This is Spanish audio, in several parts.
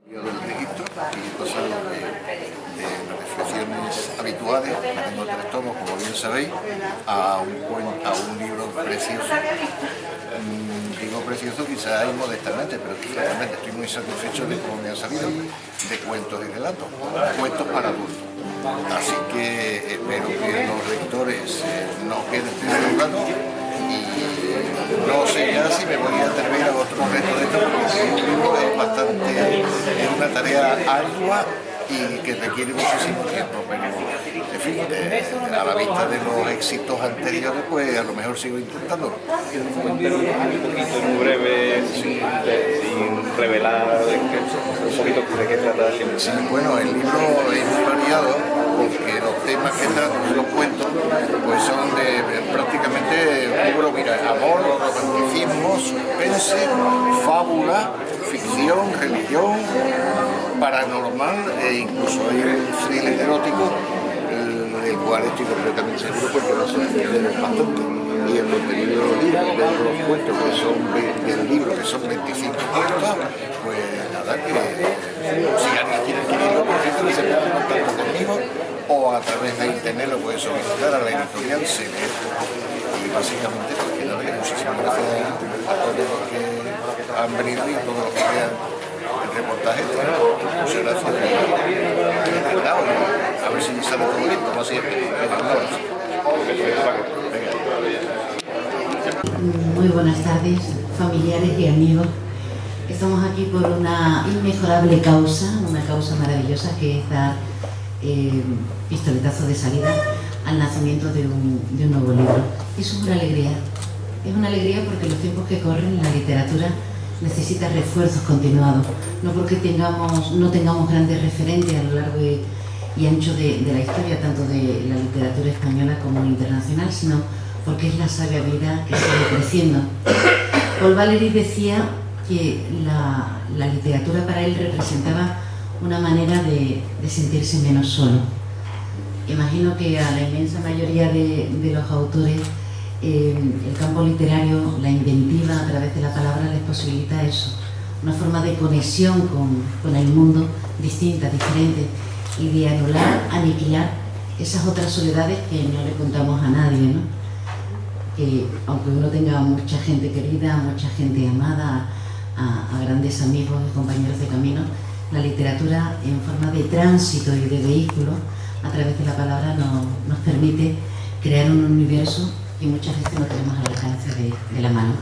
Del registro y he pasado de reflexiones habituales, que tengo 3 tomos, como bien sabéis, a un libro precioso. Digo precioso quizás inmodestamente, pero realmente estoy muy satisfecho de cómo me han salido, de cuentos y relatos, cuentos para adultos. Así que espero que los lectores no queden defraudados y no sé ya si me voy a atrever a otro reto de esto, porque el libro es una tarea ardua y que requiere muchísimo tiempo, pero en fin, a la vista de los éxitos anteriores, pues a lo mejor sigo intentándolo. Cuéntanos un poquito, en breve, sin revelar un poquito de qué trata. Sí, bueno, el libro es muy variado porque los temas que tratan los cuentos pues son de prácticamente puro, amor, romanticismo, suspense, fábula, ficción, religión, paranormal e incluso hay un thriller erótico del cual estoy completamente seguro porque va a sorprender bastante. Y el contenido de los cuentos del libro, que son 25 cuentos, pues nada, que si alguien quiere adquirirlo, por ejemplo, se ponga en contacto conmigo o a través de internet lo puede solicitar a la editorial CBR. Y básicamente, pues que nada, muchísimas gracias a todos los que han venido y a todos los que vean el reportaje. Muchas gracias. A ver si me sale todo bien, como siempre. Muy buenas tardes, familiares y amigos. Estamos aquí por una inmejorable causa, una causa maravillosa que es dar pistoletazo de salida al nacimiento de un nuevo libro. Eso es una alegría. Es una alegría porque los tiempos que corren, la literatura necesita refuerzos continuados. No porque no tengamos grandes referentes a lo largo y ancho de la historia, tanto de la literatura española como internacional, sino porque es la sabia vida que sigue creciendo. Paul Valéry decía que la literatura para él representaba una manera de sentirse menos solo. Imagino que a la inmensa mayoría de los autores el campo literario, la inventiva a través de la palabra les posibilita eso, una forma de conexión con el mundo distinta, diferente, y de aniquilar esas otras soledades que no le contamos a nadie, ¿no? Que aunque uno tenga mucha gente querida, mucha gente amada, a grandes amigos y compañeros de camino, la literatura en forma de tránsito y de vehículo a través de la palabra nos permite crear un universo que muchas veces no tenemos al alcance de la mano.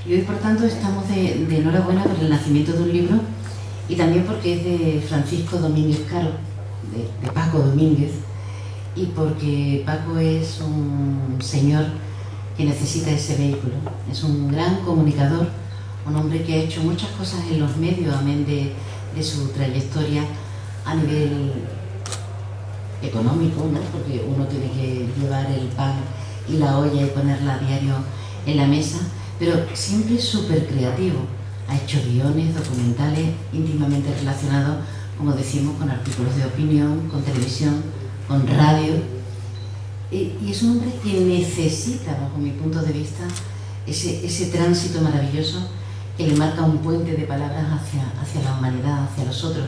Y hoy, por tanto, estamos de enhorabuena por el nacimiento de un libro y también porque es de Francisco Domínguez Caro, de Paco Domínguez, y porque Paco es un señor que necesita ese vehículo. Es un gran comunicador, un hombre que ha hecho muchas cosas en los medios, amén de su trayectoria a nivel económico, ¿no? Porque uno tiene que llevar el pan y la olla y ponerla a diario en la mesa, pero siempre súper creativo. Ha hecho guiones, documentales íntimamente relacionados, como decimos, con artículos de opinión, con televisión, con radio. Y es un hombre que necesita, bajo mi punto de vista, ese tránsito maravilloso que le marca un puente de palabras hacia la humanidad, hacia los otros,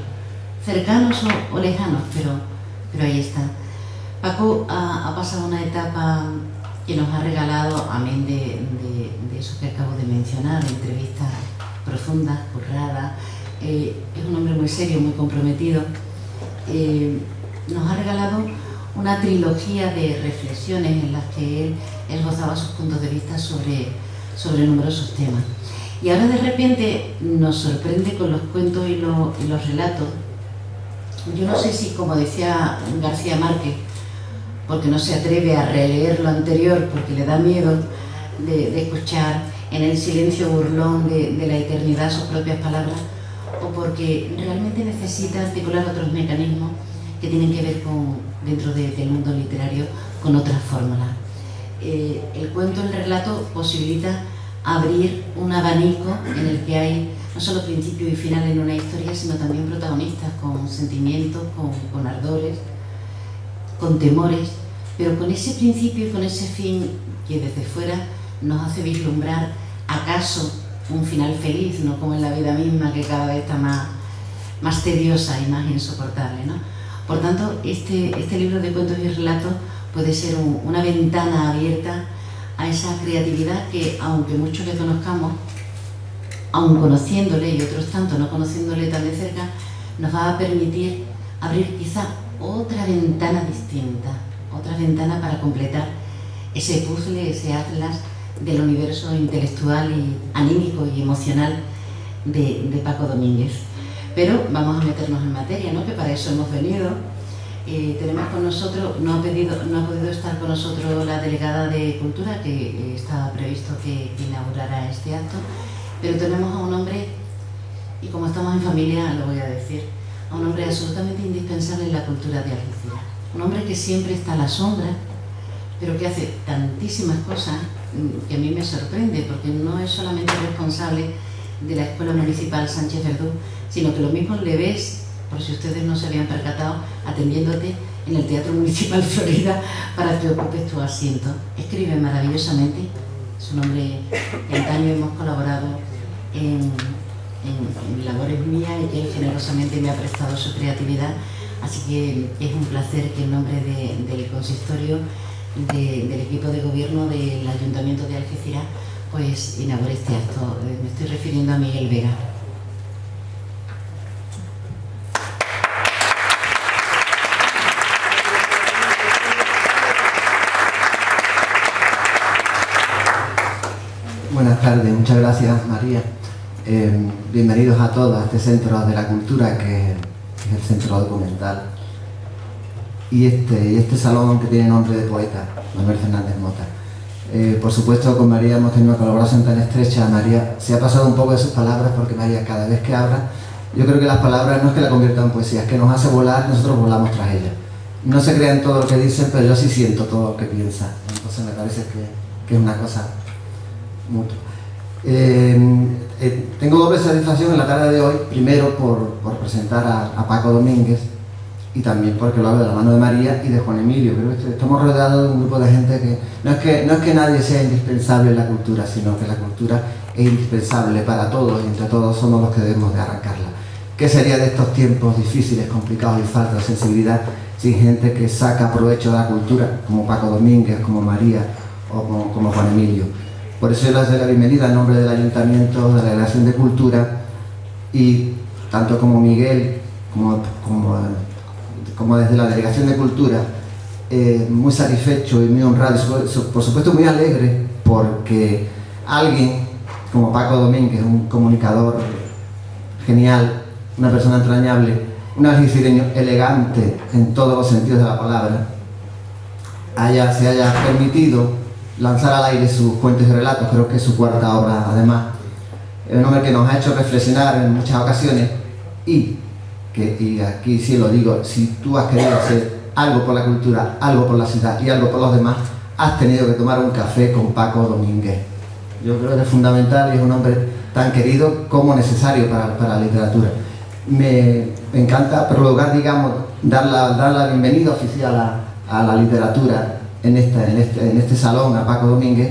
cercanos o lejanos, pero ahí está. Paco ha pasado una etapa que nos ha regalado, amén de eso que acabo de mencionar, entrevistas profundas, curradas. Es un hombre muy serio, muy comprometido. Nos ha regalado una trilogía de reflexiones en las que él gozaba sus puntos de vista sobre numerosos temas. Y ahora de repente nos sorprende con los cuentos y los relatos. Yo no sé si, como decía García Márquez, porque no se atreve a releer lo anterior porque le da miedo de escuchar en el silencio burlón de la eternidad sus propias palabras, o porque realmente necesita articular otros mecanismos que tienen que ver dentro del mundo literario con otras fórmulas. El cuento, el relato posibilita abrir un abanico en el que hay no solo principio y final en una historia, sino también protagonistas con sentimientos, con ardores, con temores, pero con ese principio y con ese fin que desde fuera nos hace vislumbrar acaso un final feliz, no como en la vida misma, que cada vez está más más tediosa y más insoportable, ¿no? Por tanto, este libro de cuentos y relatos puede ser una ventana abierta a esa creatividad que, aunque muchos le conozcamos, aun conociéndole y otros tanto no conociéndole tan de cerca, nos va a permitir abrir quizá otra ventana distinta, otra ventana para completar ese puzzle, ese atlas del universo intelectual y anímico y emocional de Paco Domínguez. Pero vamos a meternos en materia, ¿no? Que para eso hemos venido. Tenemos con nosotros, no ha podido estar con nosotros la delegada de Cultura, que estaba previsto que inaugurara este acto, pero tenemos a un hombre, y como estamos en familia lo voy a decir, a un hombre absolutamente indispensable en la cultura de Algeciras. Un hombre que siempre está a la sombra, pero que hace tantísimas cosas que a mí me sorprende, porque no es solamente responsable de la Escuela Municipal Sánchez Verdú, sino que lo mismo le ves, por si ustedes no se habían percatado, atendiéndote en el Teatro Municipal Florida para que ocupes tu asiento. Escribe maravillosamente, es un hombre que antaño hemos colaborado en labores mías y que él generosamente me ha prestado su creatividad, así que es un placer que en nombre del consistorio, del equipo de gobierno del Ayuntamiento de Algeciras, pues inaugure este acto. Me estoy refiriendo a Miguel Vega. Buenas tardes, muchas gracias María. Bienvenidos a todos a este Centro de la Cultura, que es el Centro Documental, y este salón que tiene nombre de poeta, Manuel Fernández Mota. Por supuesto, con María hemos tenido una colaboración tan estrecha. María se ha pasado un poco de sus palabras, porque María, cada vez que habla, yo creo que las palabras no es que la conviertan en poesía, es que nos hace volar, nosotros volamos tras ella. No se crean todo lo que dicen, pero yo sí siento todo lo que piensa, entonces me parece que es una cosa mutua. Tengo doble satisfacción en la tarde de hoy, primero por presentar a Paco Domínguez, y también porque lo hago de la mano de María y de Juan Emilio. Creo que estamos rodeados de un grupo de gente que no es que nadie sea indispensable en la cultura, sino que la cultura es indispensable para todos, y entre todos somos los que debemos de arrancarla. ¿Qué sería de estos tiempos difíciles, complicados y falta de sensibilidad sin gente que saca provecho de la cultura, como Paco Domínguez, como María o como Juan Emilio? Por eso yo les doy la bienvenida en nombre del Ayuntamiento, de la Delegación de Cultura, y tanto como Miguel como desde la Delegación de Cultura, muy satisfecho y muy honrado, y por supuesto muy alegre, porque alguien como Paco Domínguez, un comunicador genial, una persona entrañable, un algecireño elegante en todos los sentidos de la palabra, se haya permitido lanzar al aire sus cuentos y relatos. Creo que es su cuarta obra, además. Es un hombre que nos ha hecho reflexionar en muchas ocasiones, y aquí sí lo digo, si tú has querido hacer algo por la cultura, algo por la ciudad y algo por los demás, has tenido que tomar un café con Paco Domínguez. Yo creo que es fundamental, y es un hombre tan querido como necesario para la literatura. Me encanta, pero en lugar, digamos, dar la bienvenida oficial a la literatura en este salón, a Paco Domínguez,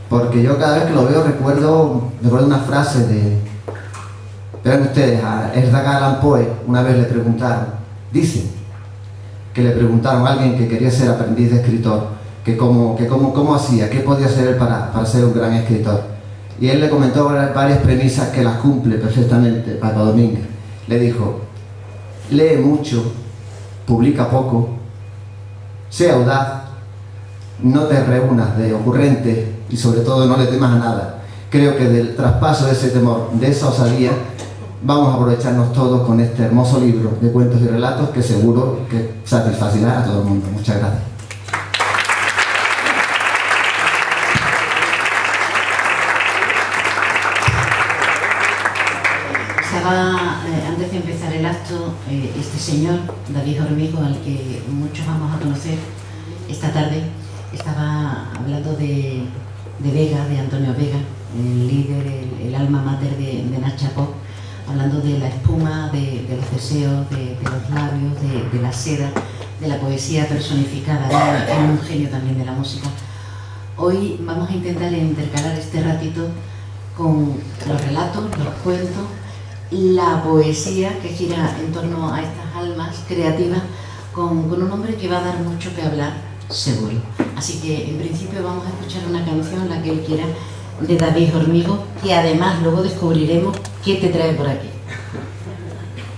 porque yo cada vez que lo veo recuerdo una frase de, verán ustedes, a Edgar Allan Poe. Una vez le preguntaron, dicen que le preguntaron a alguien que quería ser aprendiz de escritor, que cómo hacía, qué podía hacer él para ser un gran escritor, y él le comentó varias premisas que las cumple perfectamente Paco Domínguez. Le dijo: lee mucho, publica poco, sé audaz, no te reúnas de ocurrentes, y sobre todo no le temas a nada. Creo que del traspaso de ese temor, de esa osadía, vamos a aprovecharnos todos con este hermoso libro de cuentos y relatos, que seguro que satisfacirá a todo el mundo. Muchas gracias. Antes de empezar el acto, este señor, David Hormigo, al que muchos vamos a conocer esta tarde, estaba hablando de Vega, de Antonio Vega, el líder, el alma mater de Nacha Pop, hablando de la espuma, de los deseos, de los labios, de la seda, de la poesía personificada, en un genio también de la música. Hoy vamos a intentar intercalar este ratito con los relatos, los cuentos la poesía que gira en torno a estas almas creativas con un hombre que va a dar mucho que hablar, seguro. Así que en principio vamos a escuchar una canción, la que él quiera, de David Hormigo, que además luego descubriremos qué te trae por aquí.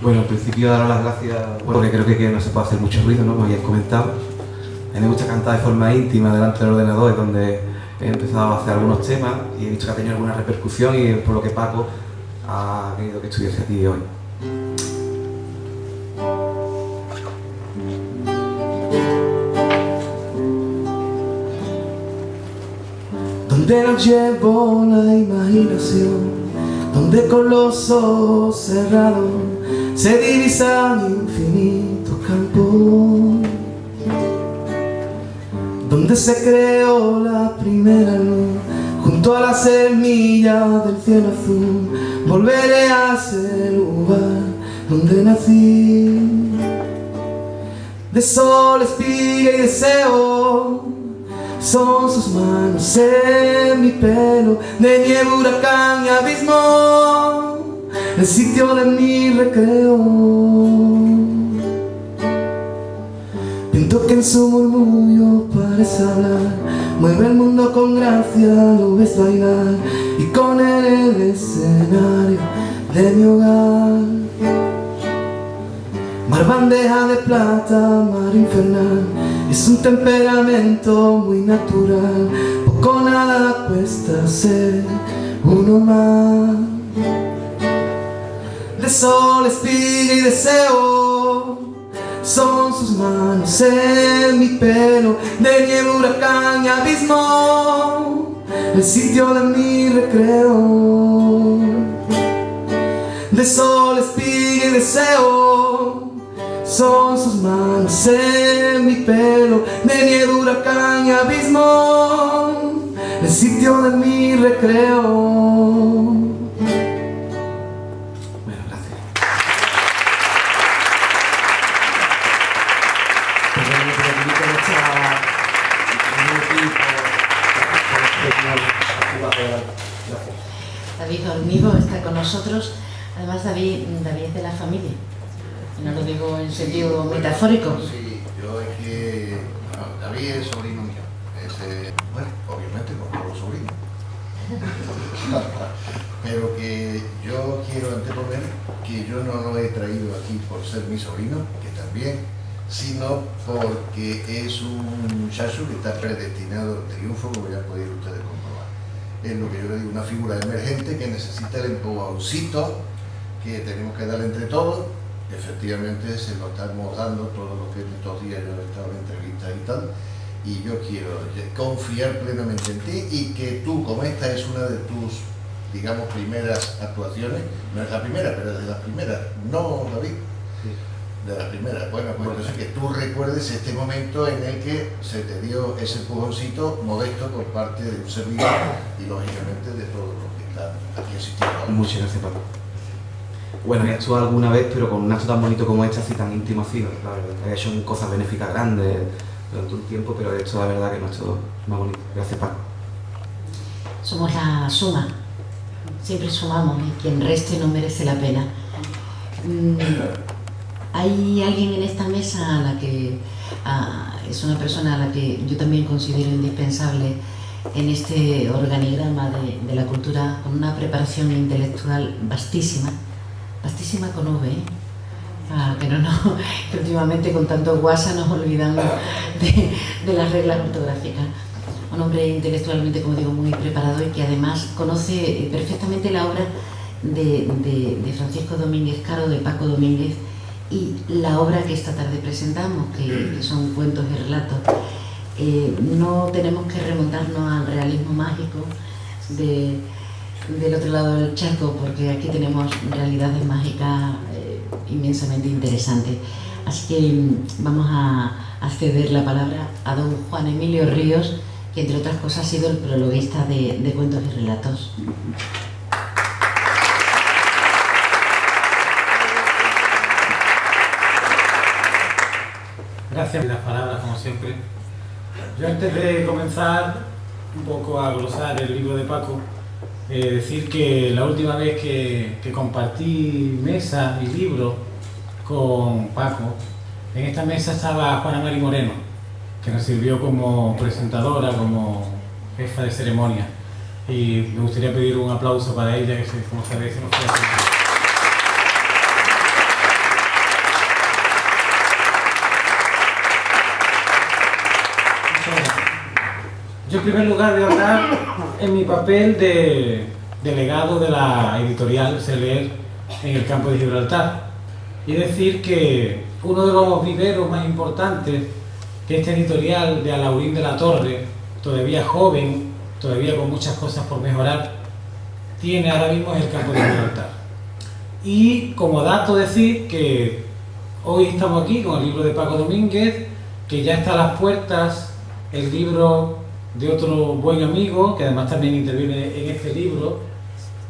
Bueno, al principio daros las gracias porque creo que no se puede hacer mucho ruido, ¿no? Como habéis comentado. A mí me gusta cantar de forma íntima delante del ordenador, es donde he empezado a hacer algunos temas y he visto que ha tenido alguna repercusión y es por lo que Paco ha querido que estuviese aquí hoy. Donde nos llevó la imaginación, donde con los ojos cerrados se divisan infinitos campos, donde se creó la primera luz, junto a la semilla del cielo azul, volveré a ese lugar donde nací. De sol, espiga y deseo son sus manos en mi pelo, de nieve, huracán y abismo, el sitio de mi recreo. Viento que en su murmullo parece hablar, mueve el mundo con gracia, lo ves bailar, y con él el escenario de mi hogar. Mar bandeja de plata, mar infernal, es un temperamento muy natural, poco nada cuesta ser uno más. De sol, espiga y deseo son sus manos en mi pelo, de nieve, huracán y abismo, el sitio de mi recreo. De sol, espiga y deseo son sus manos en mi pelo, de nieve, huracán y abismo, el sitio de mi recreo. Bueno, gracias. David Hormigo está con nosotros. Además, David es de la familia. Y no lo digo en sentido metafórico. Sí, yo es que David es sobrino mío. Bueno, obviamente con todos los sobrinos. Pero que yo quiero anteponer que yo no lo he traído aquí por ser mi sobrino, que también, sino porque es un muchacho que está predestinado al triunfo, como ya pueden ustedes comprobar. Es lo que yo le digo, una figura emergente que necesita el empujoncito que tenemos que dar entre todos. Efectivamente se lo estamos dando todo lo que en estos días yo he estado en entrevistas y tal, y yo quiero confiar plenamente en ti y que tú, como esta es una de tus, digamos, primeras actuaciones, no es la primera, pero es de las primeras, ¿no, David? Sí. De las primeras. Bueno, pues entonces que tú recuerdes este momento en el que se te dio ese empujoncito modesto por parte de un servidor y lógicamente de todos los que están aquí asistiendo. Muchas gracias, Paco. Bueno, he actuado alguna vez, pero con un acto tan bonito como este, así tan íntimo así, la verdad. He hecho cosas benéficas grandes durante un tiempo, pero esto la verdad que no ha hecho más bonito. Gracias, Paco. Somos la suma. Siempre sumamos y quien reste no merece la pena. Hay alguien en esta mesa a la que es una persona a la que yo también considero indispensable en este organigrama de la cultura, con una preparación intelectual vastísima con V, que últimamente con tanto guasa nos olvidamos de las reglas ortográficas. Un hombre intelectualmente, como digo, muy preparado y que además conoce perfectamente la obra de Francisco Domínguez Caro, de Paco Domínguez, y la obra que esta tarde presentamos, que son cuentos y relatos. No tenemos que remontarnos al realismo mágico del otro lado del charco, porque aquí tenemos realidades mágicas inmensamente interesantes. Así que vamos a ceder la palabra a don Juan Emilio Ríos, que entre otras cosas ha sido el prologuista de Cuentos y Relatos. Gracias por las palabras, como siempre. Yo, antes de comenzar un poco a glosar el libro de Paco, Decir que la última vez que compartí mesa y libro con Paco, en esta mesa estaba Juana Mari Moreno, que nos sirvió como presentadora, como jefa de ceremonia. Y me gustaría pedir un aplauso para ella, que como sabéis, se nos fue así. Yo en primer lugar voy a hablar en mi papel de delegado de la editorial Seleer en el campo de Gibraltar y decir que uno de los viveros más importantes que esta editorial de Alaurín de la Torre, todavía joven, todavía con muchas cosas por mejorar, tiene ahora mismo es el campo de Gibraltar. Y como dato decir que hoy estamos aquí con el libro de Paco Domínguez, que ya está a las puertas el libro de otro buen amigo, que además también interviene en este libro,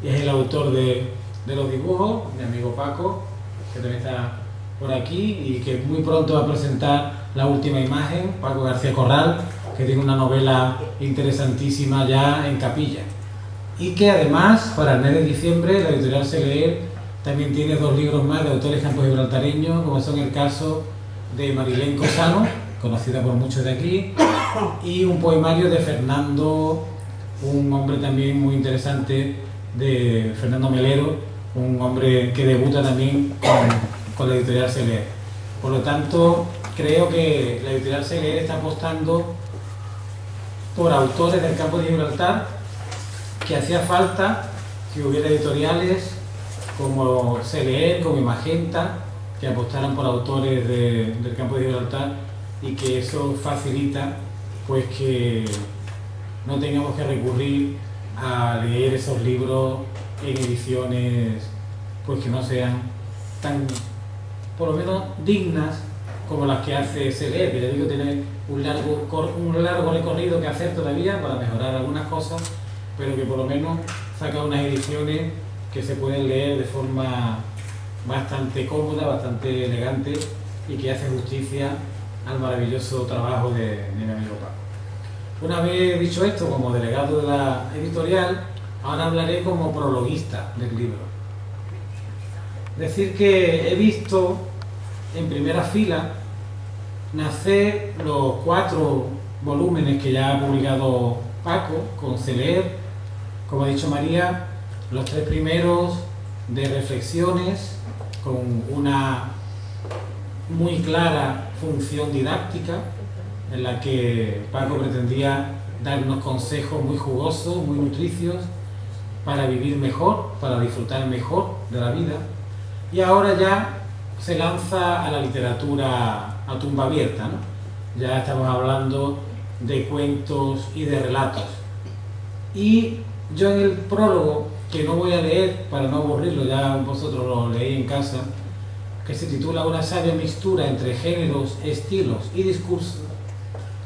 y es el autor de los dibujos, mi amigo Paco, que también está por aquí, y que muy pronto va a presentar la última imagen, Paco García Corral, que tiene una novela interesantísima ya en capilla. Y que además, para el mes de diciembre, la editorial Seleer también tiene 2 libros más de autores campo-gibraltareños, como son el caso de Marilén Cosano, conocida por muchos de aquí, y un poemario de Fernando, un hombre también muy interesante, de Fernando Melero, un hombre que debuta también con la editorial Seleer. Por lo tanto, creo que la editorial Seleer está apostando por autores del campo de Gibraltar, que hacía falta que hubiera editoriales como Seleer, como Magenta, que apostaran por autores del campo de Gibraltar, y que eso facilita pues que no tengamos que recurrir a leer esos libros en ediciones pues que no sean tan, por lo menos, dignas como las que hace Seleer, que ya digo, tiene un largo recorrido que hacer todavía para mejorar algunas cosas, pero que por lo menos saca unas ediciones que se pueden leer de forma bastante cómoda, bastante elegante, y que hace justicia al maravilloso trabajo de mi amigo Paco. Una vez dicho esto, como delegado de la editorial, ahora hablaré como prologuista del libro. Decir que he visto en primera fila nacer los 4 volúmenes que ya ha publicado Paco con Seleer, como ha dicho María, los 3 primeros de reflexiones con una muy clara función didáctica, en la que Paco pretendía darnos consejos muy jugosos, muy nutricios, para vivir mejor, para disfrutar mejor de la vida. Y ahora ya se lanza a la literatura a tumba abierta, ¿no? Ya estamos hablando de cuentos y de relatos. Y yo en el prólogo, que no voy a leer para no aburrirlo, ya vosotros lo leí en casa, que se titula Una sabia mixtura entre géneros, estilos y discursos,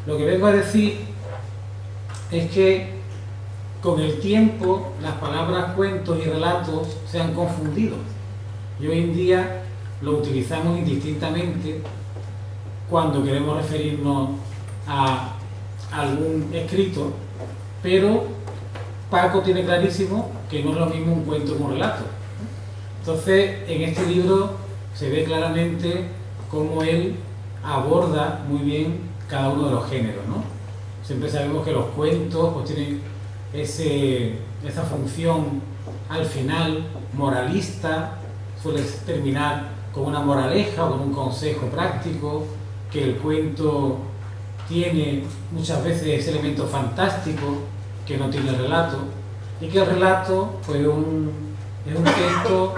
lo que vengo a decir es que con el tiempo las palabras cuentos y relatos se han confundido, y hoy en día lo utilizamos indistintamente cuando queremos referirnos a algún escrito, pero Paco tiene clarísimo que no es lo mismo un cuento que un relato. Entonces, en este libro se ve claramente cómo él aborda muy bien cada uno de los géneros, ¿no? Siempre sabemos que los cuentos pues tienen esa función al final moralista, suele terminar con una moraleja o con un consejo práctico, que el cuento tiene muchas veces ese elemento fantástico que no tiene el relato, y que el relato pues, es un texto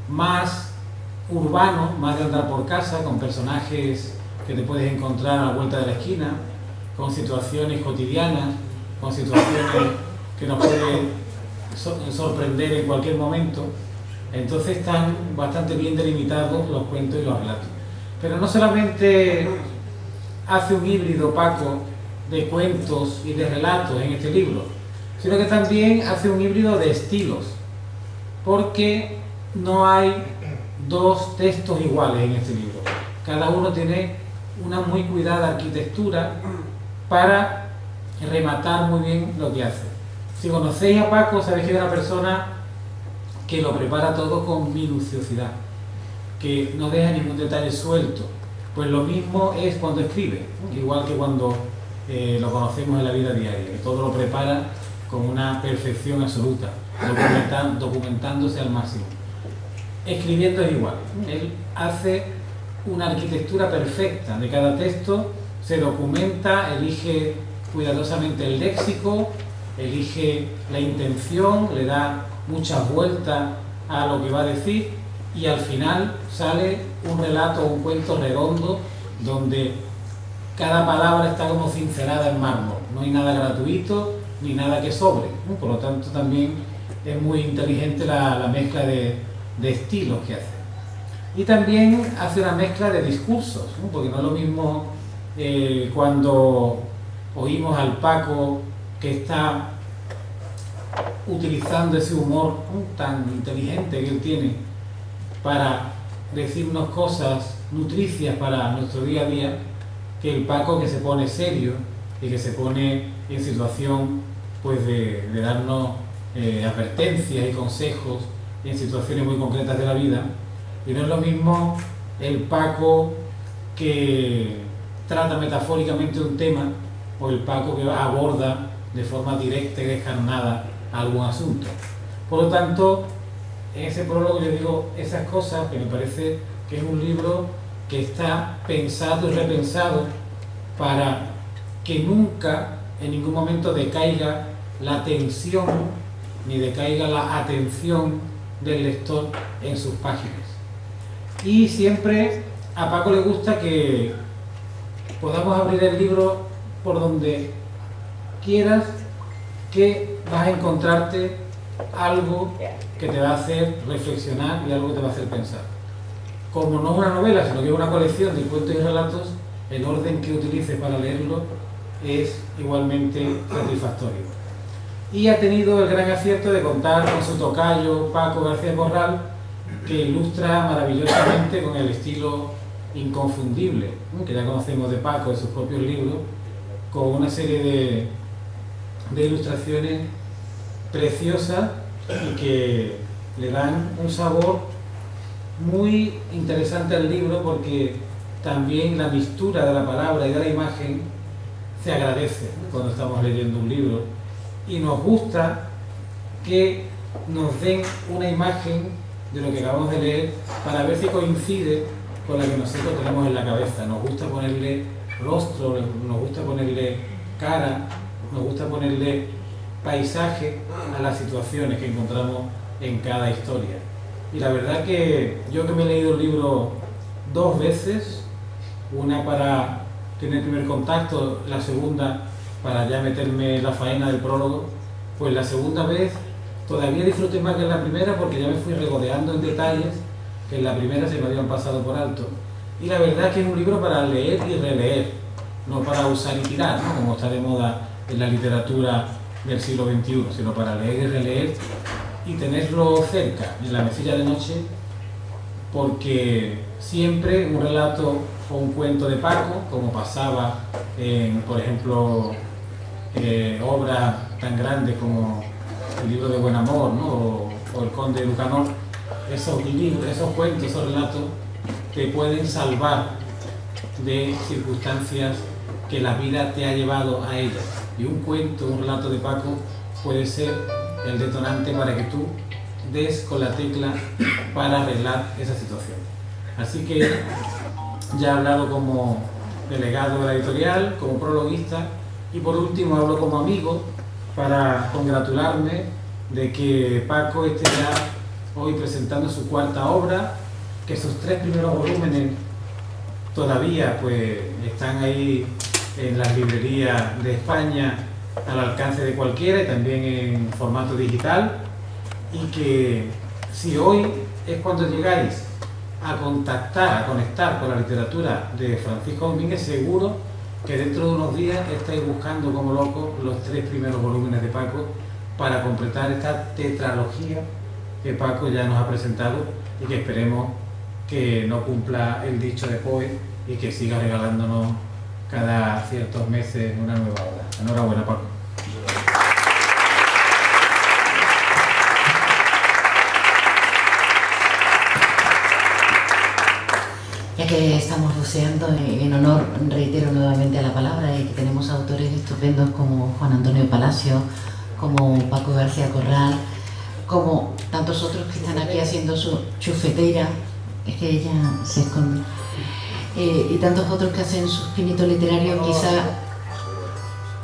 más urbano, más de andar por casa, con personajes que te puedes encontrar a la vuelta de la esquina, con situaciones cotidianas, con situaciones que nos pueden sorprender en cualquier momento. Entonces están bastante bien delimitados los cuentos y los relatos. Pero no solamente hace un híbrido Paco de cuentos y de relatos en este libro, sino que también hace un híbrido de estilos, porque no hay 2 textos iguales en este libro. Cada uno tiene una muy cuidada arquitectura para rematar muy bien lo que hace. Si conocéis a Paco, sabéis que es una persona que lo prepara todo con minuciosidad, que no deja ningún detalle suelto. Pues lo mismo es cuando escribe, igual que cuando lo conocemos en la vida diaria, que todo lo prepara con una perfección absoluta, documentándose al máximo. Escribiendo es igual, él hace una arquitectura perfecta de cada texto, se documenta, elige cuidadosamente el léxico, elige la intención, le da muchas vueltas a lo que va a decir y al final sale un relato, un cuento redondo donde cada palabra está como cincelada en mármol, no hay nada gratuito ni nada que sobre, ¿no? Por lo tanto también es muy inteligente la mezcla de estilos que hace. Y también hace una mezcla de discursos, ¿no? Porque no es lo mismo cuando oímos al Paco que está utilizando ese humor tan inteligente que él tiene para decirnos cosas nutricias para nuestro día a día, que el Paco que se pone serio y que se pone en situación pues de darnos advertencias y consejos en situaciones muy concretas de la vida. Y no es lo mismo el Paco que trata metafóricamente un tema o el Paco que aborda de forma directa y descarnada algún asunto. Por lo tanto, en ese prólogo yo digo esas cosas que me parece que es un libro que está pensado y repensado para que nunca, en ningún momento, decaiga la atención ni decaiga la atención del lector en sus páginas. Y siempre a Paco le gusta que podamos abrir el libro por donde quieras, que vas a encontrarte algo que te va a hacer reflexionar y algo que te va a hacer pensar. Como no es una novela, sino que es una colección de cuentos y relatos, el orden que utilices para leerlo es igualmente satisfactorio. Y ha tenido el gran acierto de contar con su tocayo Paco García Corral, que ilustra maravillosamente con el estilo inconfundible, ¿no?, que ya conocemos de Paco en sus propios libros, con una serie de ilustraciones preciosas y que le dan un sabor muy interesante al libro, porque también la mixtura de la palabra y de la imagen se agradece cuando estamos leyendo un libro, y nos gusta que nos den una imagen de lo que acabamos de leer para ver si coincide con la que nosotros tenemos en la cabeza. Nos gusta ponerle rostro, nos gusta ponerle cara, nos gusta ponerle paisaje a las situaciones que encontramos en cada historia. Y la verdad que yo, que me he leído el libro 2 veces, una para tener el primer contacto, la segunda para ya meterme la faena del prólogo, pues la segunda vez todavía disfruté más que en la primera, porque ya me fui regodeando en detalles que en la primera se me habían pasado por alto. Y la verdad es que es un libro para leer y releer, no para usar y tirar, ¿no?, como está de moda en la literatura del siglo XXI, sino para leer y releer y tenerlo cerca, en la mesilla de noche, porque siempre un relato o un cuento de Paco, como pasaba en, por ejemplo, obras tan grandes como el libro de Buen Amor, ¿no?, o El Conde de Lucanor, esos libros, esos cuentos, esos relatos te pueden salvar de circunstancias que la vida te ha llevado a ellas. Y un cuento, un relato de Paco puede ser el detonante para que tú des con la tecla para arreglar esa situación. Así que ya he hablado como delegado de la editorial, como prologuista, y por último hablo como amigo para congratularme de que Paco esté ya hoy presentando su 4ª obra, que sus 3 primeros volúmenes todavía pues están ahí en las librerías de España al alcance de cualquiera, y también en formato digital, y que si hoy es cuando llegáis a contactar, a conectar con la literatura de Francisco Domínguez, seguro que dentro de unos días estáis buscando como locos los 3 primeros volúmenes de Paco para completar esta tetralogía que Paco ya nos ha presentado, y que esperemos que no cumpla el dicho de Poe y que siga regalándonos cada ciertos meses una nueva obra. Enhorabuena, Paco. ya que estamos voceando en honor, reitero nuevamente a la palabra, y que tenemos autores estupendos como Juan Antonio Palacio, como Paco García Corral, como tantos otros que están aquí haciendo su chufetera, es que ella se esconde, y tantos otros que hacen sus pinitos literarios, quizá,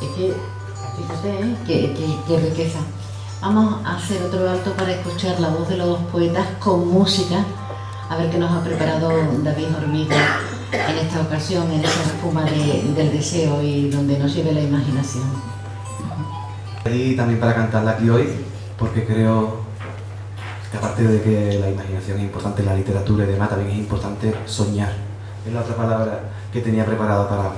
es que, fíjate, qué riqueza. Vamos a hacer otro alto para escuchar la voz de los dos poetas con música, a ver qué nos ha preparado David Hormiga en esta ocasión, en esa espuma del deseo y donde nos lleve la imaginación. Y también para cantarla aquí hoy, porque creo que aparte de que la imaginación es importante en la literatura y demás, también es importante soñar. Es la otra palabra que tenía preparada para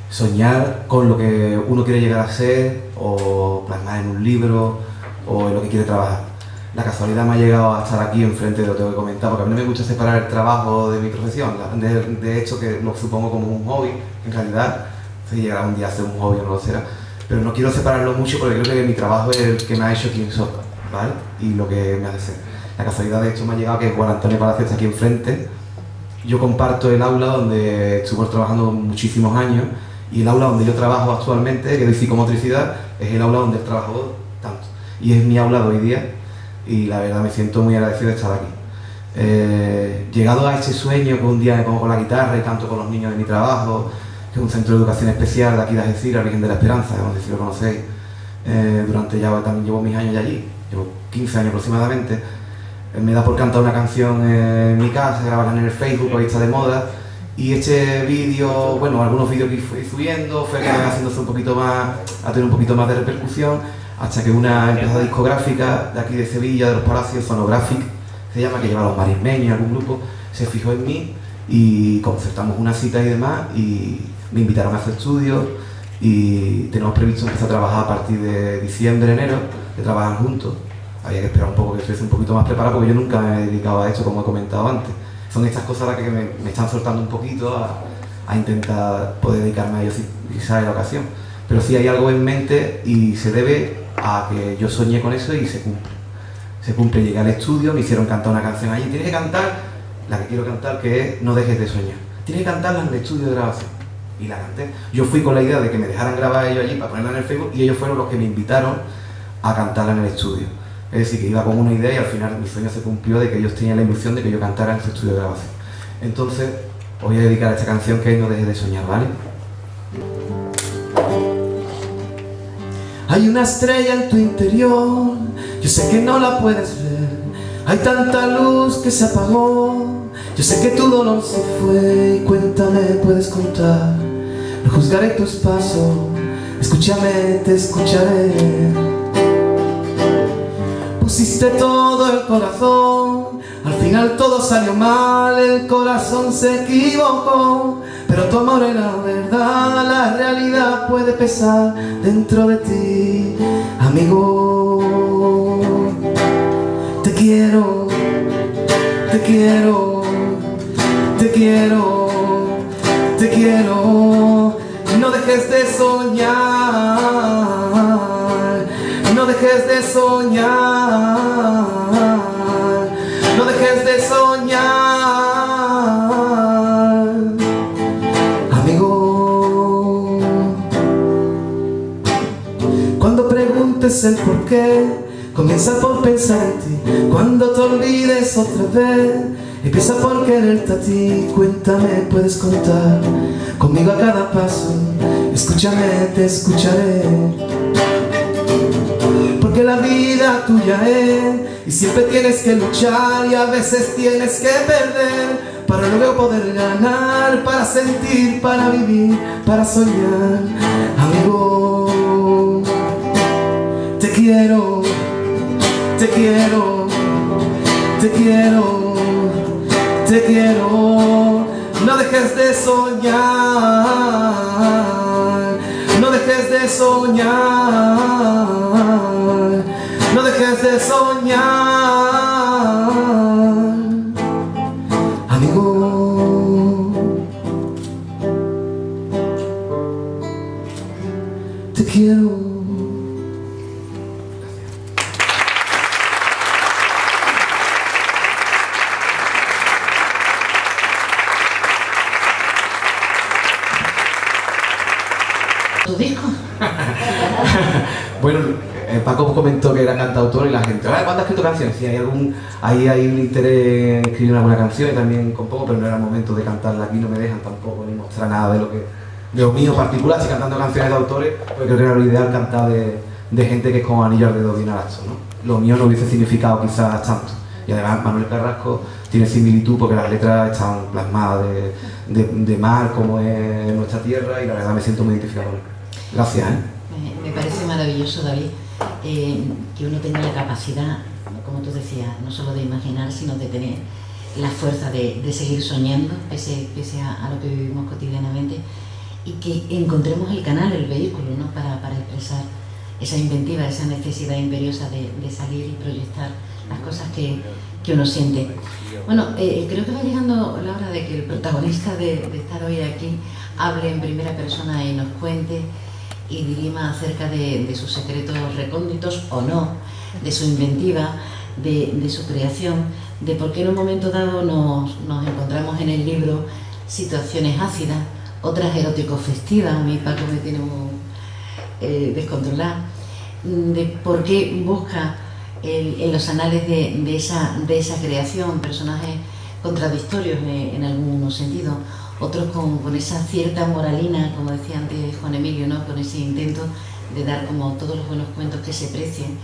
soñar con lo que uno quiere llegar a ser, o plasmar en un libro, o en lo que quiere trabajar. La casualidad me ha llegado a estar aquí enfrente de lo que tengo que comentar, porque a mí no me gusta separar el trabajo de mi profesión. De hecho, que lo supongo como un hobby, en realidad, si llegará un día a ser un hobby o no lo será. Pero no quiero separarlo mucho porque creo que mi trabajo es el que me ha hecho quien soy, ¿vale? Y lo que me hace ser. La casualidad, de hecho, me ha llegado que Juan Antonio Palacio está aquí enfrente. Yo comparto el aula donde estuve trabajando muchísimos años, y el aula donde yo trabajo actualmente, que es de psicomotricidad, es el aula donde he trabajado tanto. Y es mi aula de hoy día, y la verdad me siento muy agradecido de estar aquí. Llegado a este sueño que un día me pongo con la guitarra y canto con los niños de mi trabajo, que es un centro de educación especial de aquí de Algeciras, Virgen de la Esperanza, no sé si lo conocéis. También llevo mis años allí, llevo 15 años aproximadamente. Me da por cantar una canción en mi casa, grabarla en el Facebook, ahí está de moda. Y este vídeo, bueno, algunos vídeos que fui subiendo, fue haciéndose un poquito más, a tener un poquito más de repercusión, hasta que una empresa discográfica de aquí de Sevilla, de los Palacios, Phonographic, se llama, que lleva a los marismeños, algún grupo, se fijó en mí y concertamos una cita y demás, y me invitaron a su estudio, y tenemos previsto empezar a trabajar a partir de diciembre, enero, de trabajar juntos. Había que esperar un poco que estuviese un poquito más preparado, porque yo nunca me he dedicado a esto, como he comentado antes. Son estas cosas las que me están soltando un poquito a intentar poder dedicarme a ello si quizás en la ocasión. Pero sí hay algo en mente, y se debe a que yo soñé con eso y se cumple. Se cumple, llegué al estudio, me hicieron cantar una canción allí. Tienes que cantar la que quiero cantar, que es No dejes de soñar. Tienes que cantarla en el estudio de grabación. Y la canté. Yo fui con la idea de que me dejaran grabar ellos allí para ponerla en el Facebook, y ellos fueron los que me invitaron a cantarla en el estudio. Es decir, que iba con una idea y al final mi sueño se cumplió, de que ellos tenían la ilusión de que yo cantara en su estudio de grabación. Entonces, os voy a dedicar a esta canción, que es No dejes de soñar, ¿vale? Hay una estrella en tu interior, yo sé que no la puedes ver. Hay tanta luz que se apagó, yo sé que tu dolor se fue. Y cuéntame, puedes contar, no juzgaré tus pasos, escúchame, te escucharé. Pusiste todo el corazón, al final todo salió mal, el corazón se equivocó. Pero tu amor era verdad, la realidad puede pesar dentro de ti, amigo. Te quiero, te quiero, te quiero, te quiero. No dejes de soñar, no dejes de soñar, no dejes de soñar. Cuando preguntes el por qué, comienza por pensar en ti. Cuando te olvides otra vez, empieza por quererte a ti. Cuéntame, puedes contar conmigo a cada paso, escúchame, te escucharé. Porque la vida tuya es, y siempre tienes que luchar, y a veces tienes que perder para luego poder ganar, para sentir, para vivir, para soñar, amigo. Te quiero, te quiero, te quiero, te quiero. No dejes de soñar, no dejes de soñar, no dejes de soñar, amigo. Te quiero. Bueno, Paco comentó que era cantautor y la gente, ¿cuándo has escrito canciones? Sí, hay un interés en escribir una buena canción y también compongo, pero no era el momento de cantarla aquí, no me dejan tampoco ni mostrar nada de lo mío particular, si cantando canciones de autores, porque creo que era lo ideal cantar de gente que es como anillo al dedo de un arazo, ¿no? Lo mío no hubiese significado quizás tanto. Y además Manuel Carrasco tiene similitud porque las letras están plasmadas de mar como es nuestra tierra y la verdad me siento muy identificado con él. Gracias. Me parece maravilloso, David, que uno tenga la capacidad, como tú decías, no solo de imaginar, sino de tener la fuerza de seguir soñando, pese a lo que vivimos cotidianamente, y que encontremos el canal, el vehículo, ¿no? para expresar esa inventiva, esa necesidad imperiosa de salir y proyectar las cosas que uno siente. Bueno, creo que va llegando la hora de que el protagonista de estar hoy aquí hable en primera persona y nos cuente y dirima acerca de sus secretos recónditos o no, de su inventiva, de su creación, de por qué en un momento dado nos encontramos en el libro situaciones ácidas, otras erótico-festivas. A mí Paco me tiene muy descontrolada, de por qué busca en los anales de esa creación personajes contradictorios en algún sentido, otros con esa cierta moralina, como decía antes Juan Emilio, ¿no? Con ese intento de dar, como todos los buenos cuentos que se precien,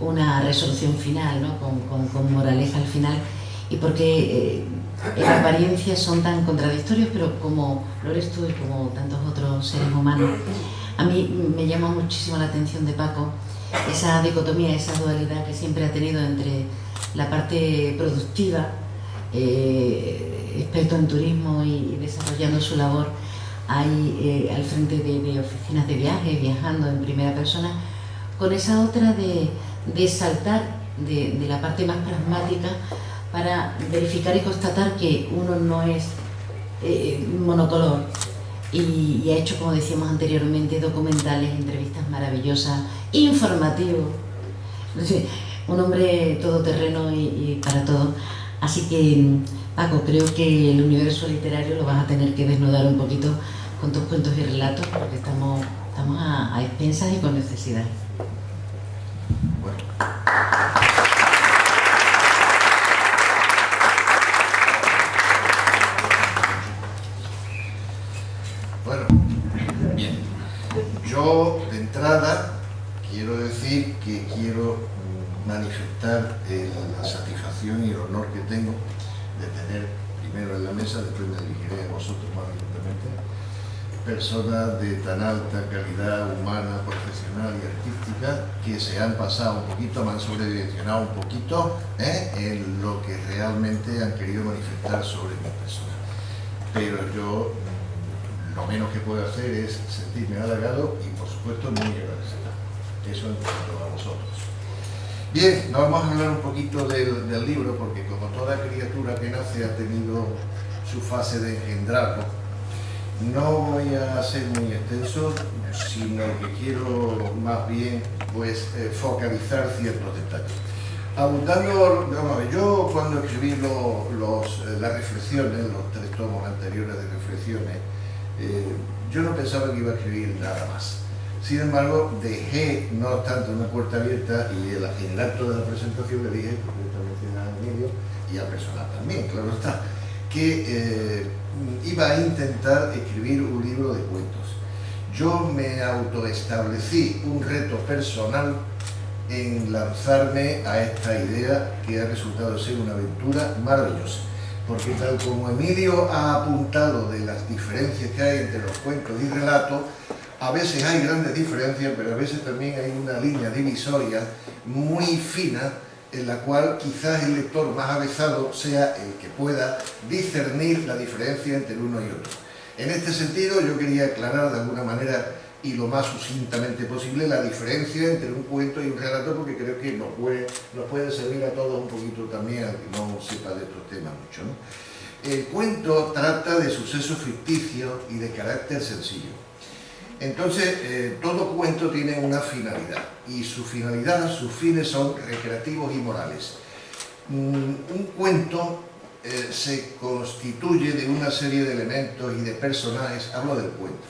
una resolución final, ¿no? con moraleja al final, y porque en apariencia son tan contradictorios, pero como lo eres tú y como tantos otros seres humanos. A mí me llama muchísimo la atención de Paco esa dicotomía, esa dualidad que siempre ha tenido entre la parte productiva, experto en turismo y desarrollando su labor ahí al frente de oficinas de viaje, viajando en primera persona, con esa otra de saltar de la parte más pragmática para verificar y constatar que uno no es monocolor, y ha hecho, como decíamos anteriormente, documentales, entrevistas maravillosas, informativos, un hombre todoterreno y para todo. Así que, Paco, creo que el universo literario lo vas a tener que desnudar un poquito con tus cuentos y relatos, porque estamos a expensas y con necesidad. Bueno, bien. Yo, de entrada, quiero decir que quiero manifestar la satisfacción y el honor que tengo de tener primero en la mesa, después me dirigiré a vosotros más directamente, personas de tan alta calidad humana, profesional y artística que se han pasado un poquito, me han sobredimensionado un poquito en lo que realmente han querido manifestar sobre mi persona. Pero yo lo menos que puedo hacer es sentirme halagado y por supuesto muy agradecido. Eso en cuanto a vosotros. Bien, nos vamos a hablar un poquito del libro, porque como toda criatura que nace ha tenido su fase de engendrarlo. No voy a ser muy extenso, sino que quiero más bien pues focalizar ciertos detalles. Abundando, yo cuando escribí las reflexiones, los 3 tomos anteriores de reflexiones, yo no pensaba que iba a escribir nada más. Sin embargo, dejé, no obstante, una puerta abierta, y en el acto de la presentación le dije, concretamente a Emilio y al personal también, claro está, que iba a intentar escribir un libro de cuentos. Yo me autoestablecí un reto personal en lanzarme a esta idea, que ha resultado ser una aventura maravillosa. Porque tal como Emilio ha apuntado de las diferencias que hay entre los cuentos y relatos, a veces hay grandes diferencias, pero a veces también hay una línea divisoria muy fina, en la cual quizás el lector más avezado sea el que pueda discernir la diferencia entre uno y otro. En este sentido, yo quería aclarar de alguna manera, y lo más sucintamente posible, la diferencia entre un cuento y un relato, porque creo que nos puede servir a todos un poquito también, al que no sepa de estos temas mucho, ¿no? El cuento trata de sucesos ficticios y de carácter sencillo. Entonces, todo cuento tiene una finalidad, y su finalidad, sus fines son recreativos y morales. Un cuento se constituye de una serie de elementos y de personajes, hablo del cuento,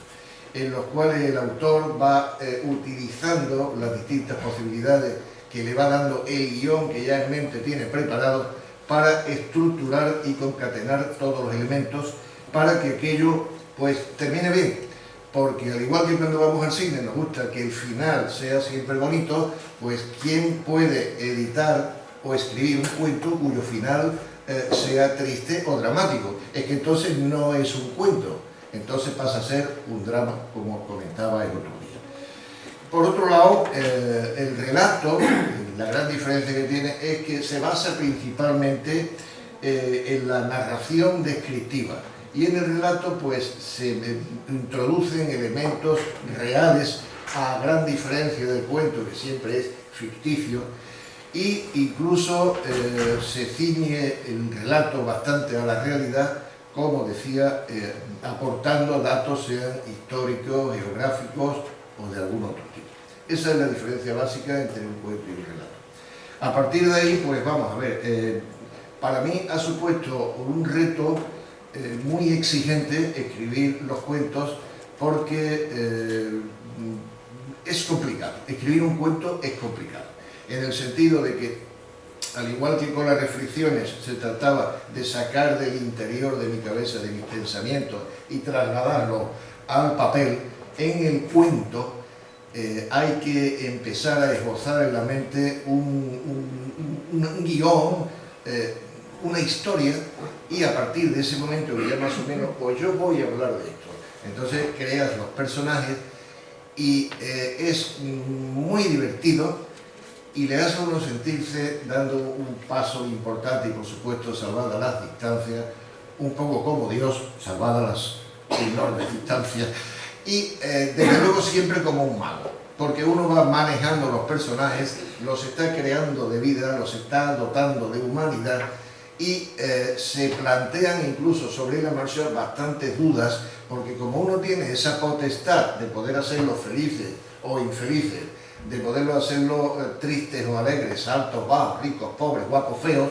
en los cuales el autor va utilizando las distintas posibilidades que le va dando el guión que ya en mente tiene preparado para estructurar y concatenar todos los elementos para que aquello pues termine bien. Porque al igual que cuando vamos al cine nos gusta que el final sea siempre bonito, pues ¿quién puede editar o escribir un cuento cuyo final sea triste o dramático? Es que entonces no es un cuento, entonces pasa a ser un drama, como comentaba el otro día. Por otro lado, el relato, la gran diferencia que tiene es que se basa principalmente en la narración descriptiva. Y en el relato pues se introducen elementos reales, a gran diferencia del cuento, que siempre es ficticio, e incluso se ciñe el relato bastante a la realidad, como decía, aportando datos, sean históricos, geográficos o de algún otro tipo. Esa es la diferencia básica entre un cuento y un relato. A partir de ahí, pues vamos a ver, para mí ha supuesto un reto muy exigente escribir los cuentos, porque es complicado. Escribir un cuento es complicado, en el sentido de que, al igual que con las reflexiones se trataba de sacar del interior de mi cabeza, de mis pensamientos, y trasladarlo al papel, en el cuento hay que empezar a esbozar en la mente un guión, una historia, y a partir de ese momento que ya más o menos, pues yo voy a hablar de esto. Entonces creas los personajes y es muy divertido y le hace a uno sentirse dando un paso importante y por supuesto salvadas las distancias, un poco como Dios, salvadas las enormes distancias, y desde luego siempre como un mago, porque uno va manejando los personajes, los está creando de vida, los está dotando de humanidad, y se plantean incluso sobre la marcha bastantes dudas, porque como uno tiene esa potestad de poder hacerlos felices o infelices, de poderlo hacerlo tristes o alegres, altos, bajos, ricos, pobres, guapos, feos,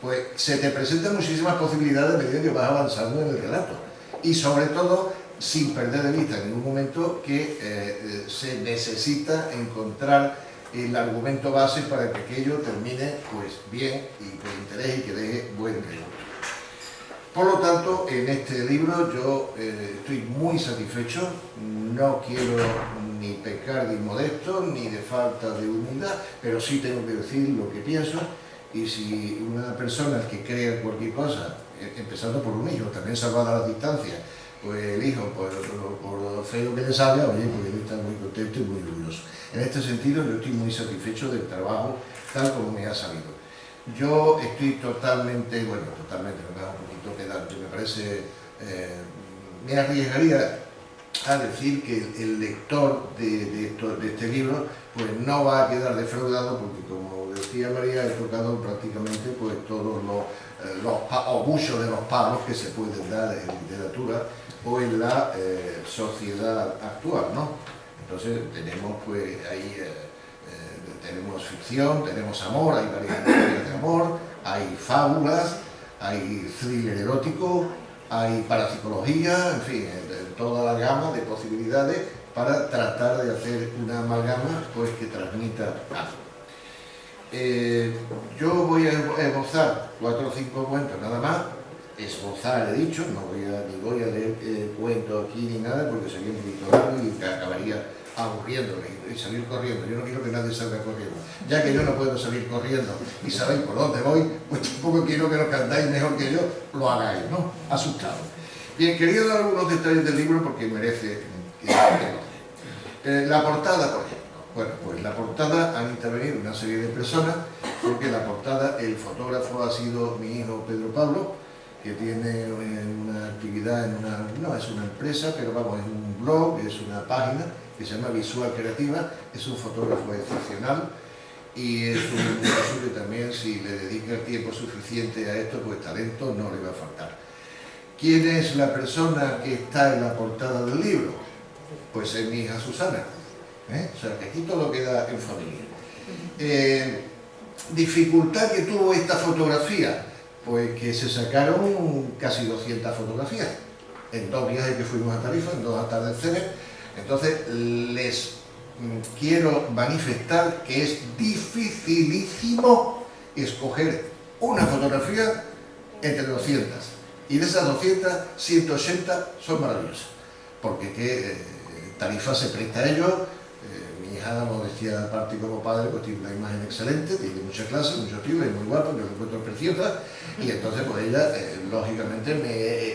pues se te presentan muchísimas posibilidades a medida que vas avanzando en el relato, y sobre todo sin perder de vista en ningún momento que se necesita encontrar el argumento base para que aquello termine pues bien y con interés y que deje buen regusto. Por lo tanto, en este libro yo estoy muy satisfecho, no quiero ni pecar de inmodesto ni de falta de humildad, pero sí tengo que decir lo que pienso, y si una persona que crea cualquier cosa, empezando por un hijo, también salvada las distancias, pues el hijo, por feo que le salga, oye, pues él está muy contento y muy orgulloso. En este sentido, yo estoy muy satisfecho del trabajo tal como me ha salido. Yo estoy totalmente, me da un poquito pedante, me parece, me arriesgaría a decir que el lector de este libro pues no va a quedar defraudado, porque como decía María, he tocado prácticamente pues todos o muchos de los palos que se pueden dar en literatura o en la sociedad actual, ¿no? Entonces tenemos pues ahí tenemos ficción, tenemos amor, hay varias historias de amor, hay fábulas, hay thriller erótico, hay parapsicología, en fin, toda la gama de posibilidades para tratar de hacer una amalgama pues que transmita algo. Yo voy a esbozar 4 o 5 cuentos nada más. Esbozar, he dicho, ni voy a leer cuentos aquí ni nada, porque sería un poquito largo y acabaría aburriéndome y salir corriendo. Yo no quiero que nadie salga corriendo. Ya que yo no puedo salir corriendo y sabéis por dónde voy, pues tampoco quiero que los que andáis mejor que yo lo hagáis, ¿no? Asustado. Bien, quería dar algunos detalles del libro porque merece que la portada, por ejemplo. Bueno, pues la portada han intervenido una serie de personas, porque la portada, el fotógrafo ha sido mi hijo Pedro Pablo, que tiene una actividad no es una empresa, pero vamos, es un blog, es una página que se llama Visual Creativa, es un fotógrafo excepcional y es un caso que también, si le dedica el tiempo suficiente a esto, pues talento no le va a faltar. ¿Quién es la persona que está en la portada del libro? Pues es mi hija Susana. O sea, que aquí todo queda en familia. Dificultad que tuvo esta fotografía, pues que se sacaron casi 200 fotografías en 2 viajes que fuimos a Tarifa, en 2 atardeceres, Entonces les quiero manifestar que es dificilísimo escoger una fotografía entre 200, y de esas 200, 180 son maravillosas, porque qué tarifa se presta a ello. Mi hija, modestia aparte como padre, pues tiene una imagen excelente, tiene mucha clase, mucho estilo, es muy guapa, yo la encuentro preciosa, y entonces pues ella lógicamente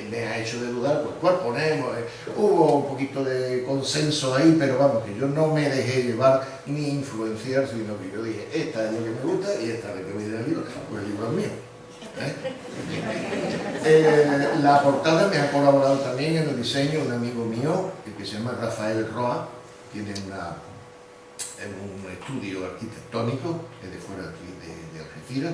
me ha hecho de dudar, pues cuál ponemos. Hubo un poquito de consenso ahí, pero vamos, que yo no me dejé llevar ni influenciar, sino que yo dije, esta es lo que me gusta y esta es la que voy a ir al libro, pues el libro es mío. La portada me ha colaborado también en el diseño un amigo mío que se llama Rafael Roa, tiene un estudio arquitectónico de fuera aquí de Algeciras,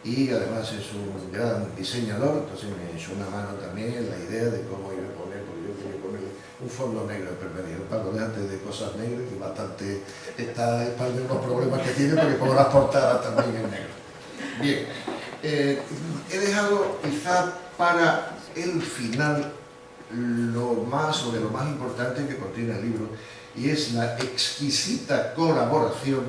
y además es un gran diseñador, entonces me echó una mano también en la idea de cómo iba a poner, porque yo quería poner un fondo negro, pero me dijo, Paco, déjate de cosas negras, que bastante está España unos problemas que tiene, porque pongo las portadas también en negro. Bien, he dejado quizá para el final lo más importante que contiene el libro, y es la exquisita colaboración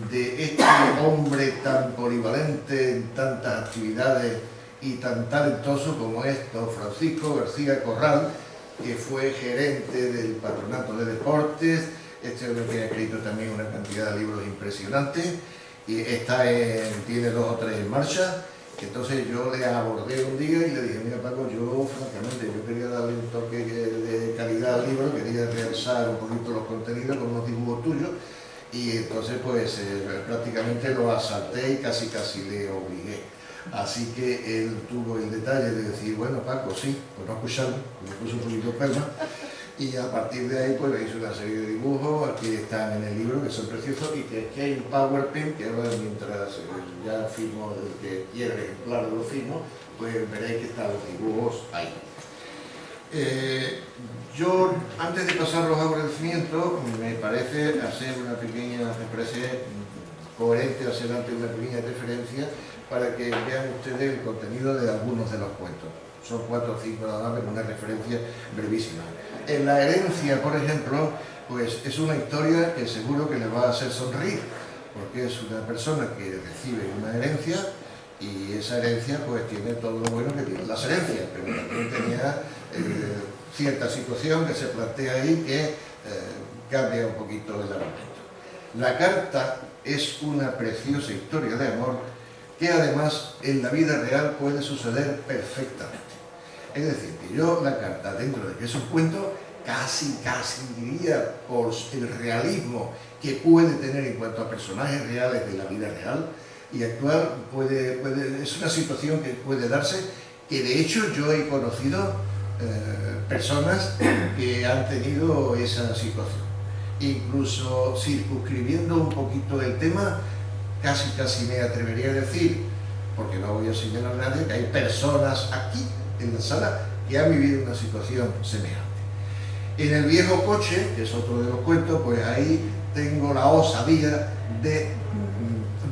de este hombre tan polivalente en tantas actividades y tan talentoso como es don Francisco García Corral, que fue gerente del Patronato de Deportes. Este hombre tiene escrito también una cantidad de libros impresionantes y tiene 2 o 3 en marcha. Entonces yo le abordé un día y le dije, mira Paco, yo francamente quería darle un toque de calidad al libro, quería realzar un poquito los contenidos con unos dibujos tuyos, y entonces pues prácticamente lo asalté y casi le obligué. Así que él tuvo el detalle de decir, bueno Paco, sí, pues no escucharme, me puso un poquito perma, y a partir de ahí pues hice una serie de dibujos, aquí están en el libro, que son preciosos, y que aquí hay un PowerPoint, que ahora mientras ya firmo, el que quiera el ejemplar lo firmo, pues veréis que están los dibujos ahí. Yo, antes de pasar los agradecimientos, me parece coherente hacer antes una pequeña referencia para que vean ustedes el contenido de algunos de los cuentos. Son 4 o 5 nada más, pero una referencia brevísima. En la herencia, por ejemplo, pues es una historia que seguro que le va a hacer sonreír, porque es una persona que recibe una herencia, y esa herencia pues tiene todo lo bueno que tienen las herencias, pero también tenía cierta situación que se plantea ahí que cambia un poquito el argumento. La carta es una preciosa historia de amor que además en la vida real puede suceder perfectamente. Es decir, que yo la carta, dentro de que es un cuento, casi diría, por el realismo que puede tener en cuanto a personajes reales de la vida real y actual, es una situación que puede darse, que de hecho yo he conocido personas que han tenido esa situación. Incluso circunscribiendo un poquito el tema, casi me atrevería a decir, porque no voy a señalar a nadie, que hay personas aquí en la sala que han vivido una situación semejante. En el viejo coche, que es otro de los cuentos, pues ahí tengo la osadía de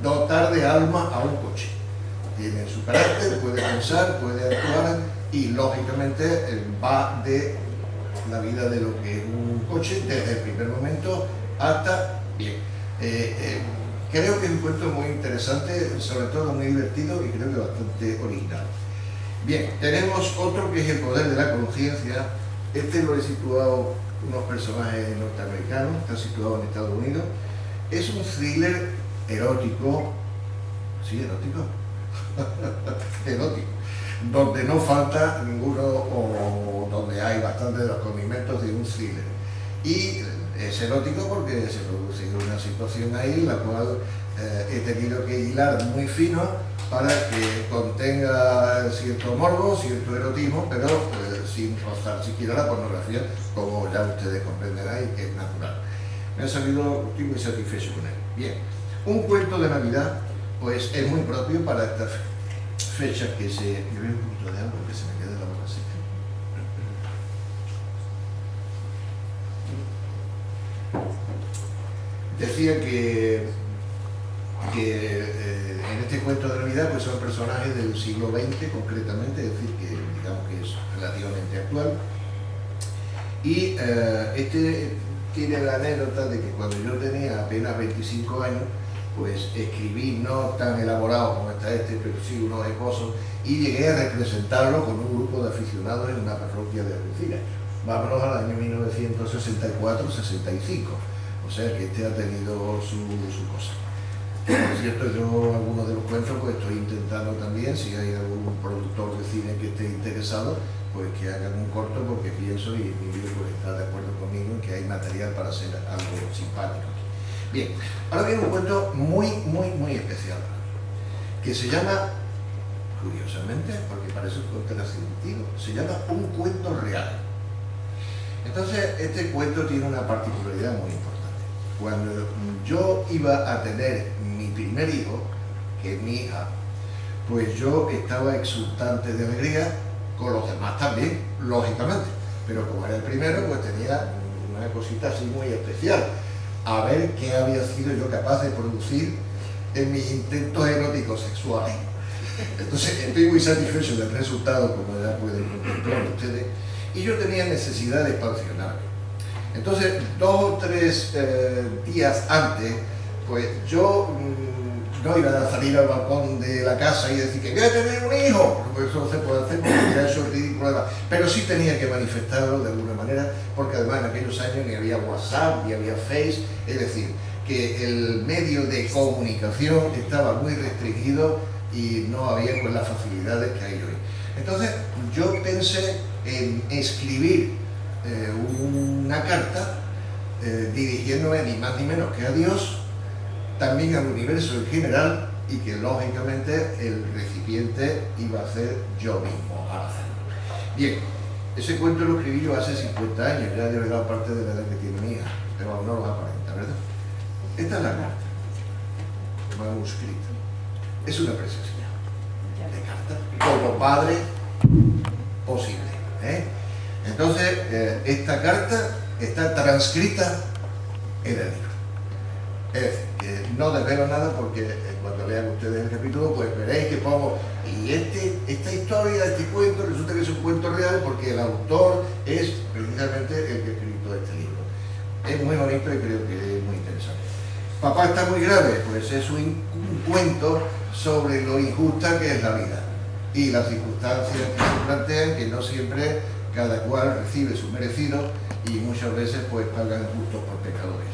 dotar de alma a un coche. Tiene su carácter, puede pensar, puede actuar, y lógicamente va de la vida de lo que es un coche desde el primer momento hasta bien. Creo que es un cuento muy interesante, sobre todo muy divertido y creo que bastante original. Bien, tenemos otro que es El poder de la conciencia. Este lo he situado unos personajes norteamericanos, está situado en Estados Unidos. Es un thriller erótico, sí, erótico, erótico, donde no falta ninguno, o donde hay bastante de los condimentos de un thriller. Y es erótico porque se produce una situación ahí en la cual he tenido que hilar muy fino para que contenga cierto morbo, cierto erotismo, pero sin rozar siquiera la pornografía, como ya ustedes comprenderán y que es natural. Me ha salido, estoy muy satisfecho con él. Bien, un cuento de Navidad, pues es muy propio para estas fechas que se... Yo veo un poquito de algo que se me quede la boca seca. Decía que en este cuento de Navidad pues son personajes del siglo XX concretamente, es decir, que digamos que es relativamente actual, Y este tiene la anécdota de que cuando yo tenía apenas 25 años, pues escribí, no tan elaborado como está este, pero sí unos esbozos, y llegué a representarlo con un grupo de aficionados en una parroquia de Algeciras. Vámonos al año 1964-65, o sea que este ha tenido su cosa. Por cierto, yo algunos de los cuentos pues estoy intentando también, si hay algún productor de cine que esté interesado, pues que hagan un corto, porque pienso, y Emilio pues está de acuerdo conmigo en que hay material para hacer algo simpático. Bien, ahora viene un cuento muy especial, que se llama, curiosamente, porque parece un contrasentido, se llama Un cuento real. Entonces, este cuento tiene una particularidad muy importante. Cuando yo iba a tener mi primer hijo, que es mi hija, pues yo estaba exultante de alegría, con los demás también, lógicamente, pero como era el primero, pues tenía una cosita así muy especial, a ver qué había sido yo capaz de producir en mis intentos eróticos sexuales. Entonces estoy muy satisfecho del resultado, como ya pueden contemplar ustedes, y yo tenía necesidad de expansionarme. Entonces 2 o 3 días antes, pues yo no iba a salir al balcón de la casa y decir que voy a tener un hijo, porque eso no se puede hacer, porque ya eso es ridículo, pero sí tenía que manifestarlo de alguna manera, porque además en aquellos años ni había WhatsApp, ni había Face, es decir, que el medio de comunicación estaba muy restringido y no había pues las facilidades que hay hoy. Entonces yo pensé en escribir una carta dirigiéndome ni más ni menos que a Dios, también al universo en general, y que lógicamente el recipiente iba a ser yo mismo al hacerlo. Bien, ese cuento lo escribí yo hace 50 años, ya he llegado parte de la edad que tiene mi hija, pero aún no los aparenta, ¿verdad? Esta es la carta, manuscrita. Es una preciosidad de carta, como padre posible, ¿eh? Entonces, esta carta está transcrita en el libro. Es decir, que no desvelo nada, porque cuando lean ustedes el capítulo, pues veréis que pongo, y esta historia, este cuento, resulta que es un cuento real porque el autor es precisamente el que ha escrito este libro. Es muy bonito y creo que es muy interesante. Papá está muy grave, pues es un cuento sobre lo injusta que es la vida y las circunstancias que se plantean, que no siempre cada cual recibe su merecido y muchas veces pues pagan justos por pecadores.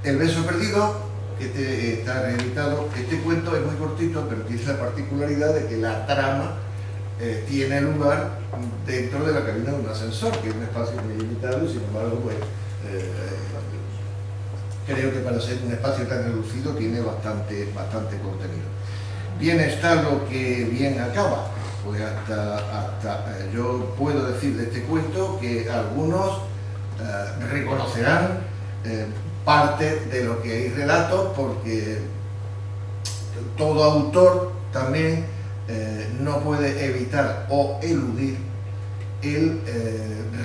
El beso perdido, que está reeditado. Este cuento es muy cortito, pero tiene la particularidad de que la trama tiene lugar dentro de la cabina de un ascensor, que es un espacio muy limitado, y sin embargo pues, creo que para ser un espacio tan reducido tiene bastante contenido. Bien está lo que bien acaba. Pues yo puedo decir de este cuento que algunos reconocerán parte de lo que hay relatos, porque todo autor también no puede evitar o eludir el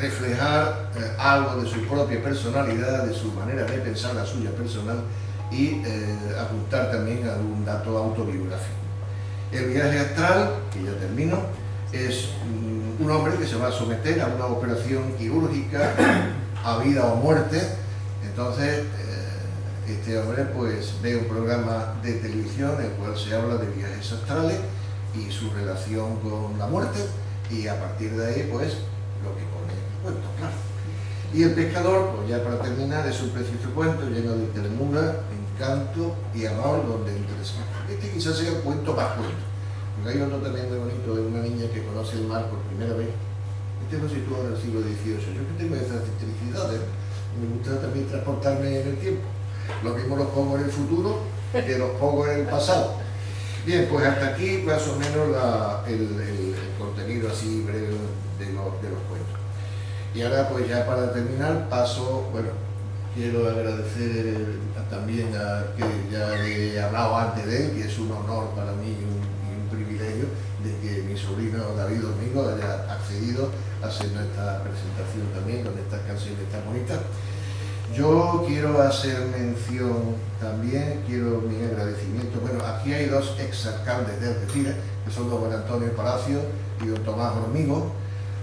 reflejar algo de su propia personalidad, de su manera de pensar, la suya personal, y apuntar también algún dato autobiográfico. El viaje astral, que ya termino, es un hombre que se va a someter a una operación quirúrgica a vida o muerte. Entonces este hombre pues ve un programa de televisión en el cual se habla de viajes astrales y su relación con la muerte, y a partir de ahí pues lo que pone el cuento, claro. Y El pescador, pues ya para terminar, es un precioso cuento lleno de ternura, encanto y amor, donde interesa. Este quizás sea el cuento más cuento, porque hay otro también muy bonito de una niña que conoce el mar por primera vez. Este lo sitúa en el siglo XVIII. Yo que tengo esas excentricidades, me gusta también transportarme en el tiempo. Lo mismo los pongo en el futuro que los pongo en el pasado. Bien, pues hasta aquí más o menos el contenido así breve de los cuentos. Y ahora pues ya para terminar paso, bueno, quiero agradecer también a que ya he hablado antes de él, que es un honor para mí y un privilegio de que mi sobrino David Domingo haya accedido a hacer nuestra presentación también con estas canciones tan bonitas. Yo quiero hacer mención también, quiero mi agradecimiento. Bueno, aquí hay 2 exalcaldes de Algeciras, que son don Juan Antonio Palacio y don Tomás Hormigo,